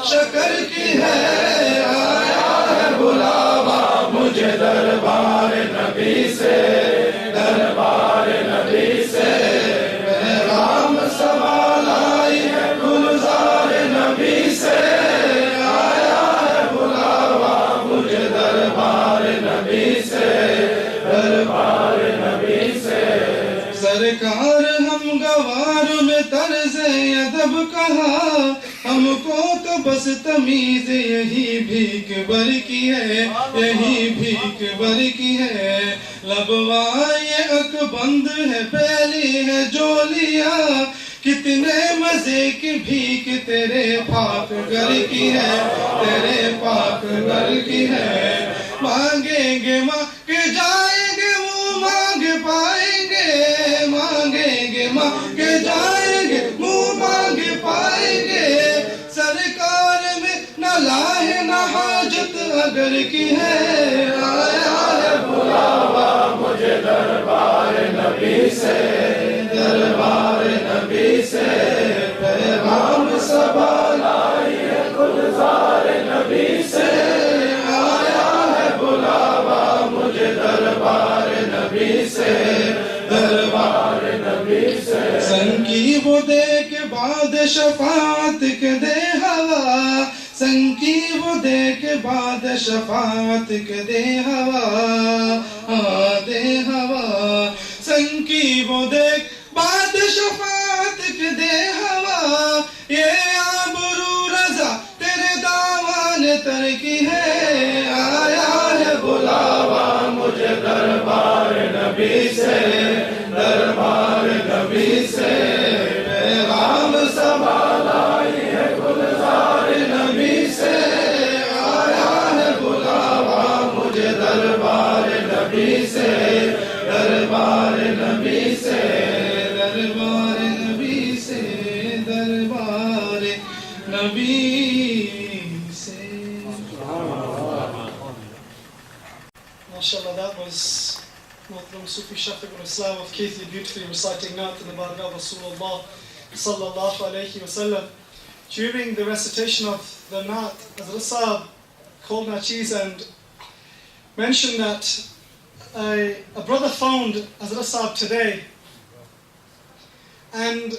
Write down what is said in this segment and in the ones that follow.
شکر کی ہے آیا ہے بلاوا مجھے دربار نبی سے دربار نبی سے پیغام سوال آئی ہے گلزار نبی سے آیا ہے بلاوا مجھے دربار نبی سے دربار نبی سے سرکار ہم گوار میں طرز ادب کہا ہم کو تو بس تمیز یہی بھیک بر کی ہے یہی بھیک بر کی ہے لبوائے اکبند ہے پھیلی ہے جولیاں کتنے مزے کی بھیک تیرے پاک گھر کی ہے تیرے پاک گھر کی ہے مانگیں گے مانگ جائیں گے منہ مانگ پائیں گے مانگیں گے مانگ جائیں گے منہ مانگ پائیں گے سرکار میں نہ لاہ نہ حاجت اگر کی ہے آیا ہے بلاوا مجھے دربار نبی سے دربار نبی سے پیغام سوال آئی ہے گلزار نبی سے آیا ہے بلاوا مجھے دربار نبی سے دربار نبی سے سنکی وہ دے کے بعد شفاعت کے دے ہوا سنکی وہ دے کے بعد شفاعت کے دے ہوا دے ہوا سنکی وہ دے بعد شفاعت کے دے ہوا یہ آبرو رضا تیرے دامان تر کی ہے آیا ہے بلاوا مجھے دربار نبی سے دربار نبی سے پیغام سوال آئی ہے گلزار نبی سے آیا ہے بلاوا مجھے دربار نبی سے دربار نبی سے دربار نبی سے دربار نبی سے MashaAllah, that was Muslim Sufi Shafiq al-Islam of Keithley beautifully reciting Naat in the Bargah of Rasulullah sallallahu alayhi wa sallam. During the recitation of the Naat, Hazrat Sahib called Nachiz and mentioned that a brother found Hazrat Sahib today, and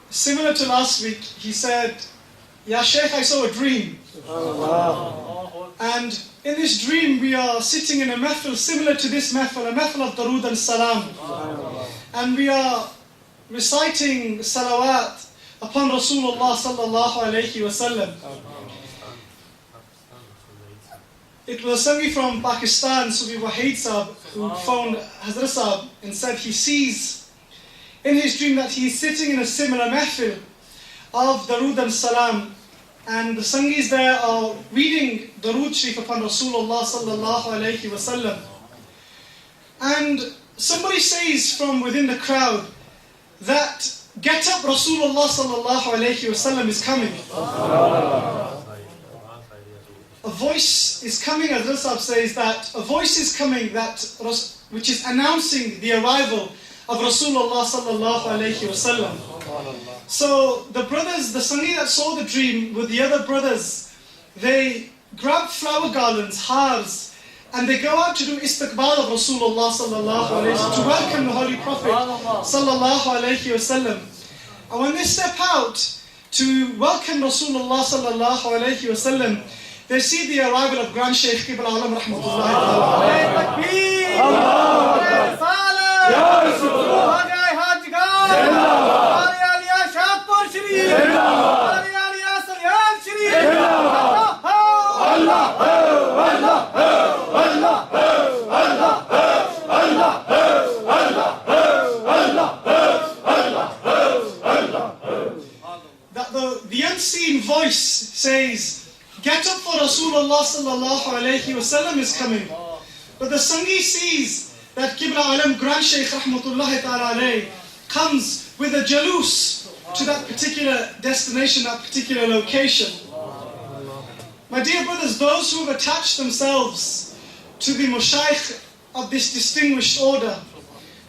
similar to last week, he said, Ya Sheikh, I saw a dream. And in this dream, we are sitting in a Mehfil similar to this Mehfil, a Mehfil of Darood and Salaam. And we are reciting salawat upon Rasulullah sallallahu alayhi wa sallam. It was somebody from Pakistan, Sufi Wahid Sahib, who phoned Hazrat Sahib and said he sees in his dream that he is sitting in a similar Mehfil of Darood and Salaam. And the Sangis there are reading Darood Sharif upon Rasulullah sallallahu alayhi wa sallam. And somebody says from within the crowd that get up, Rasulullah sallallahu alayhi wa sallam is coming. A voice is coming, as Rasab says, that a voice is coming which is announcing the arrival of Rasulullah sallallahu alayhi wa sallam. So the brothers, the Sunni that saw the dream with the other brothers, they grab flower garlands, hars, and they go out to do istiqbal of Rasulullah sallallahu alayhi wa sallam, to welcome the Holy Prophet sallallahu alayhi wa sallam. And when they step out to welcome Rasulullah sallallahu alayhi wa sallam, they see the arrival of Grand Sheikh Qibla Alam rahmatullahi The unseen voice says, get up for Rasulullah sallallahu alayhi wa sallam is coming. But the Sangi sees that Qibla Alam Grand Sheikh rahmatullahi ta'ala alayhi comes with a jalus to that particular destination, that particular location. My dear brothers, those who have attached themselves to the Mashayikh of this distinguished order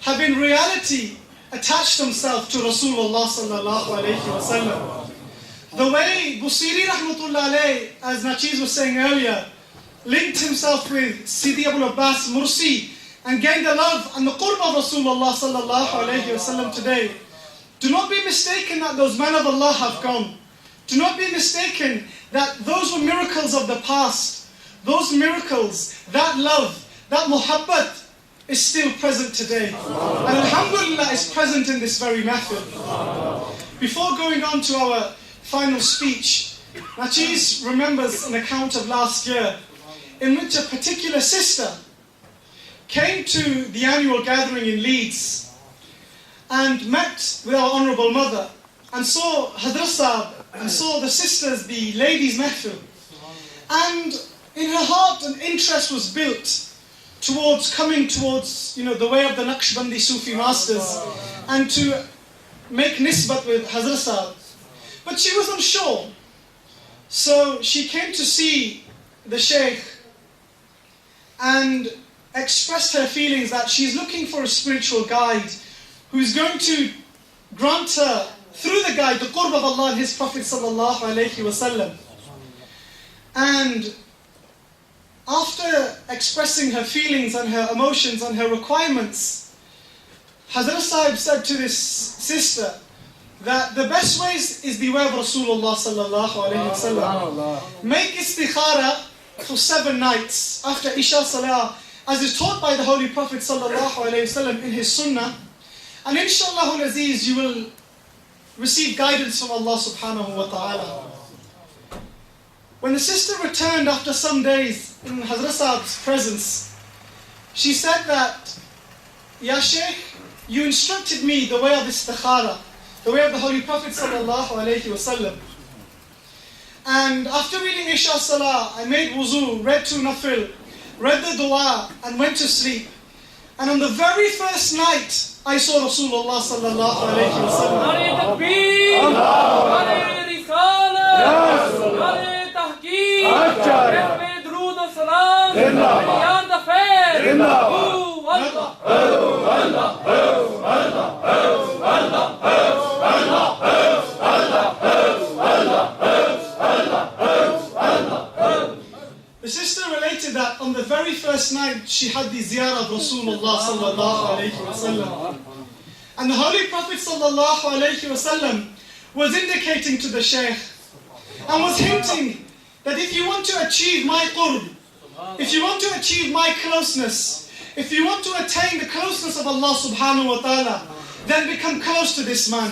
have in reality attached themselves to Rasulullah sallallahu alayhi wa sallam. The way Al-BusairiR.A, as Nachiz was saying earlier, linked himself with Sidi Abu Abbas Mursi and gained the love and the qurb of Rasulullah sallallahu alayhi wasallam today. Do not be mistaken that those men of Allah have gone. Do not be mistaken that those were miracles of the past. Those miracles, that love, that muhabbat is still present today. And alhamdulillah is present in this very Mehfil. Before going on to our final speech, Nachiz remembers an account of last year in which a particular sister came to the annual gathering in Leeds and met with our honourable mother and saw Hazrat and saw the sisters, the ladies' Mehfil. And in her heart an interest was built towards coming towards, the way of the Naqshbandi Sufi masters and to make nisbat with Hazrat. But she was unsure. So she came to see the Sheikh and expressed her feelings that she's looking for a spiritual guide who's going to grant her, through the guide, the qurb of Allah and His Prophet sallallahu alayhi wasallam. And after expressing her feelings and her emotions and her requirements, Hazrat Sahib said to this sister that the best way is the way of Rasulullah sallallahu alayhi wasallam. Make istikhara for 7 nights after Isha Salah, as is taught by the Holy Prophet sallallahu alayhi wasallam in his Sunnah, and inshallah al-Aziz, you will receive guidance from Allah subhanahu wa ta'ala. When the sister returned after some days in Hazrat Sahib's presence, she said that, Ya Sheikh, you instructed me the way of istikhara, the way of the Holy Prophet sallallahu alayhi wasallam. And after reading Isha Salah, I made wuzu, read 2 nafil, read the dua, and went to sleep. And on the very first night, I saw Rasulullah sallallahu alayhi wasallam. Darood and Salaam, beyond the fair. The sister related that on the very first night she had the ziyarah of Rasulullah sallallahu alayhi wasallam. And the Holy Prophet sallallahu alayhi wasallam was indicating to the Shaykh and was hinting that if you want to achieve my qurb, if you want to achieve my closeness, if you want to attain the closeness of Allah subhanahu wa ta'ala, then become close to this man.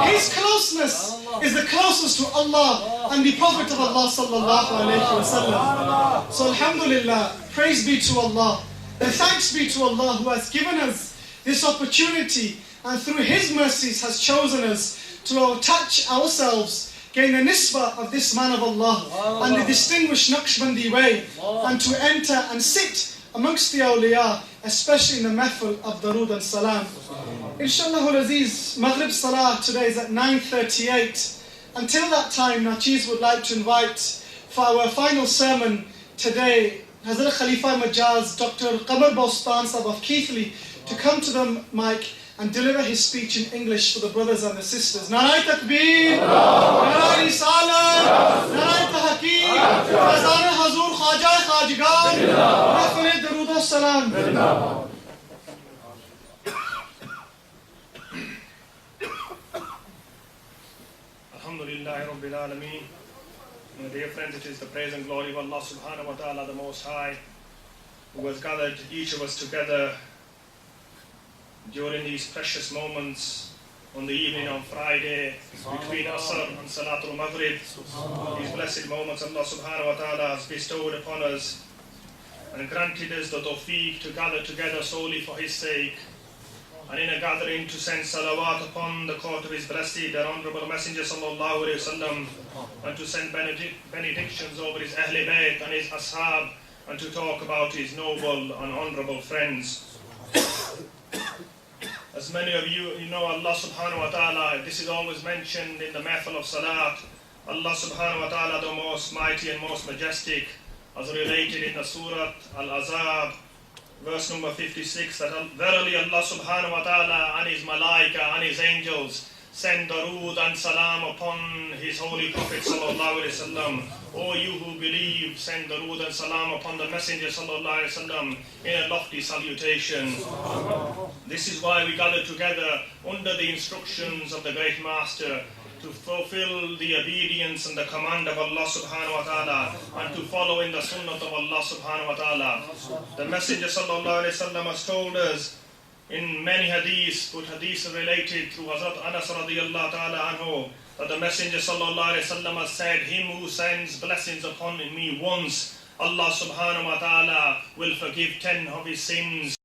His closeness is the closest to Allah and the Prophet of Allah sallallahu alayhi wasallam. So alhamdulillah, praise be to Allah, and thanks be to Allah who has given us this opportunity and through His mercies has chosen us to attach ourselves, gain a nisbah of this man of Allah and the distinguished Naqshbandi way, and to enter and sit amongst the awliya, especially in the Mehfil of Darood and Salam. Inshallah al-Aziz, Maghrib Salah today is at 9:38. Until that time, Nachiz would like to invite for our final sermon today, Hazrat Khalifa Majaz, Dr. Qamar Bostan Sahib of Keithley, to come to the mic and deliver his speech in English for the brothers and the sisters. Narai Takbir, Narai Risalah, Narai Tahaqeeq, Faizane Hazur Khawaja Khawajagan, Mehfil Darood and Salam. Alhamdulillah Rabbil Alameen. My dear friends, it is the praise and glory of Allah subhanahu wa ta'ala, the Most High, who has gathered each of us together during these precious moments on the evening on Friday between Asr and Salatul Maghrib. These blessed moments Allah subhanahu wa ta'ala has bestowed upon us and granted us the tawfiq to gather together solely for His sake, and in a gathering to send salawat upon the court of His blessed and honourable Messenger sallallahu alayhi wasallam, and to send benedictions over His Ahl Bayt and His Ashab, and to talk about His noble and honourable friends. As many of you know, Allah subhanahu wa ta'ala, this is always mentioned in the Mehfil of Salat, Allah subhanahu wa ta'ala, the most mighty and most majestic, as related in the Surah Al-Azad, verse number 56, that verily Allah subhanahu wa ta'ala and His malaika and His angels send Darood and Salaam upon His Holy Prophet sallallahu alaihi wasallam. O you who believe, send Darood and Salaam upon the Messenger sallallahu alaihi wasallam in a lofty salutation. This is why we gather together under the instructions of the Great Master to fulfill the obedience and the command of Allah subhanahu wa ta'ala and to follow in the sunnah of Allah subhanahu wa ta'ala. The Messenger sallallahu alaihi wasallam has told us in many hadiths, but hadiths are related through Hazrat Anas radiyallahu ta'ala anhu, that the Messenger sallallahu alaihi wasallam has said, him who sends blessings upon me once, Allah subhanahu wa ta'ala will forgive 10 of his sins.